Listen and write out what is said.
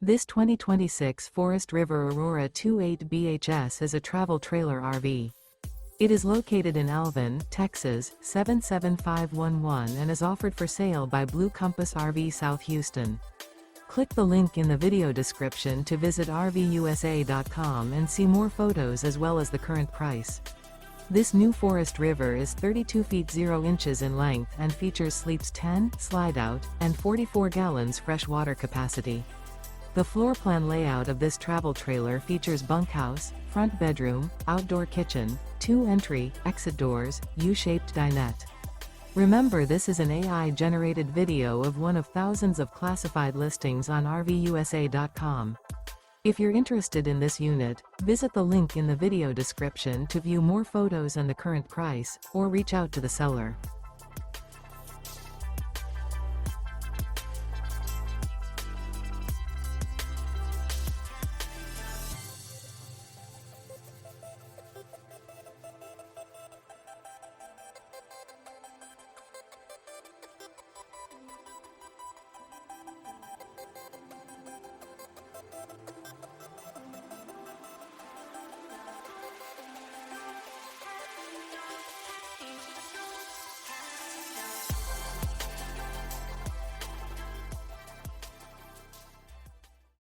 This 2026 Forest River Aurora 28 BHS is a travel trailer RV. It is located in Alvin, Texas, 77511 and is offered for sale by Blue Compass RV South Houston. Click the link in the video description to visit RVUSA.com and see more photos as well as the current price. This new Forest River is 32 feet 0 inches in length and features sleeps 10, slide-out, and 44 gallons fresh water capacity. The floor plan layout of this travel trailer features bunkhouse, front bedroom, outdoor kitchen, 2 entry, exit doors, U-shaped dinette. Remember, this is an AI-generated video of one of thousands of classified listings on RVUSA.com. If you're interested in this unit, visit the link in the video description to view more photos and the current price, or reach out to the seller.